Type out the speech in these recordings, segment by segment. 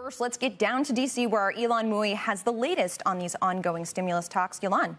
First, let's get down to D.C., where our Ilan Mui has the latest on these ongoing stimulus talks. Ilan.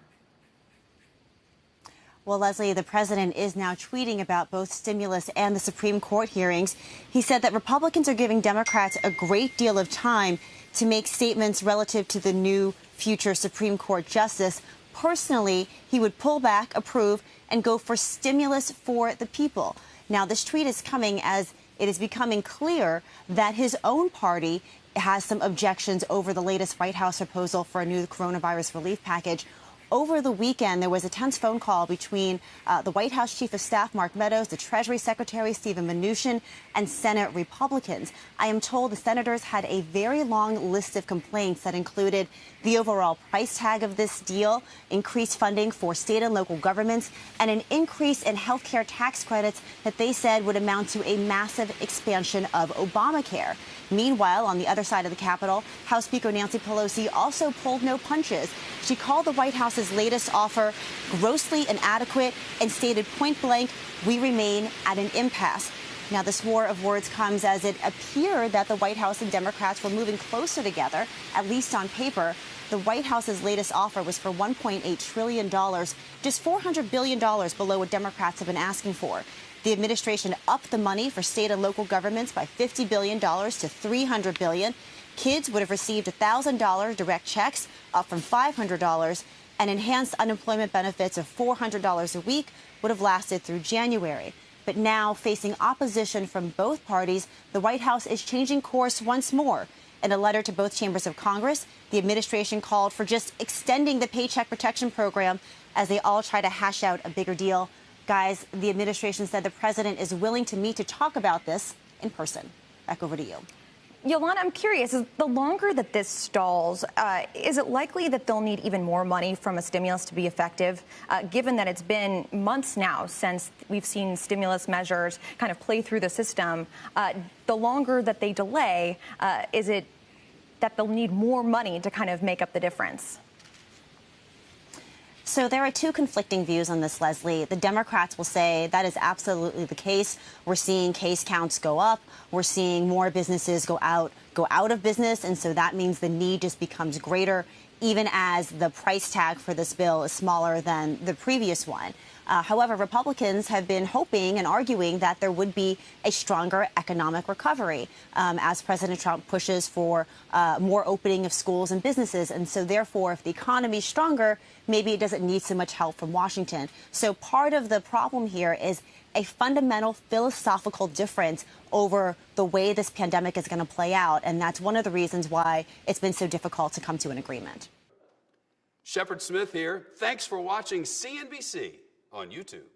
Well, Leslie, the president is now tweeting about both stimulus and the Supreme Court hearings. He said that Republicans are giving Democrats a great deal of time to make statements relative to the new future Supreme Court justice. Personally, he would pull back, approve, and go for stimulus for the people. Now, this tweet is coming as it is becoming clear that his own party has some objections over the latest White House proposal for a new coronavirus relief package. Over the weekend, there was a tense phone call between the White House Chief of Staff, Mark Meadows, the Treasury Secretary, Stephen Mnuchin, and Senate Republicans. I am told the senators had a very long list of complaints that included the overall price tag of this deal, increased funding for state and local governments, and an increase in health care tax credits that they said would amount to a massive expansion of Obamacare. Meanwhile, on the other side of the Capitol, House Speaker Nancy Pelosi also pulled no punches. She called the White House's latest offer grossly inadequate and stated point blank, "We remain at an impasse." Now, this war of words comes as it appeared that the White House and Democrats were moving closer together, at least on paper. The White House's latest offer was for $1.8 trillion, just $400 billion below what Democrats have been asking for. The administration upped the money for state and local governments by $50 billion to $300 billion. Kids would have received $1,000 direct checks, up from $500, and enhanced unemployment benefits of $400 a week would have lasted through January. But now, facing opposition from both parties, the White House is changing course once more. In a letter to both chambers of Congress, the administration called for just extending the Paycheck Protection Program as they all try to hash out a bigger deal. Guys, the administration said the president is willing to meet to talk about this in person. Back over to you. Yolanda, I'm curious, the longer that this stalls, is it likely that they'll need even more money from a stimulus to be effective, given that it's been months now since we've seen stimulus measures kind of play through the system? The longer that they delay, is it that they'll need more money to kind of make up the difference? So there are two conflicting views on this, Leslie. The Democrats will say that is absolutely the case. We're seeing case counts go up. We're seeing more businesses go out of business. And so that means the need just becomes greater, even as the price tag for this bill is smaller than the previous one. However, Republicans have been hoping and arguing that there would be a stronger economic recovery as President Trump pushes for more opening of schools and businesses. And so, therefore, if the economy is stronger, maybe it doesn't need so much help from Washington. So part of the problem here is a fundamental philosophical difference over the way this pandemic is going to play out. And that's one of the reasons why it's been so difficult to come to an agreement. Shepard Smith here. Thanks for watching CNBC on YouTube.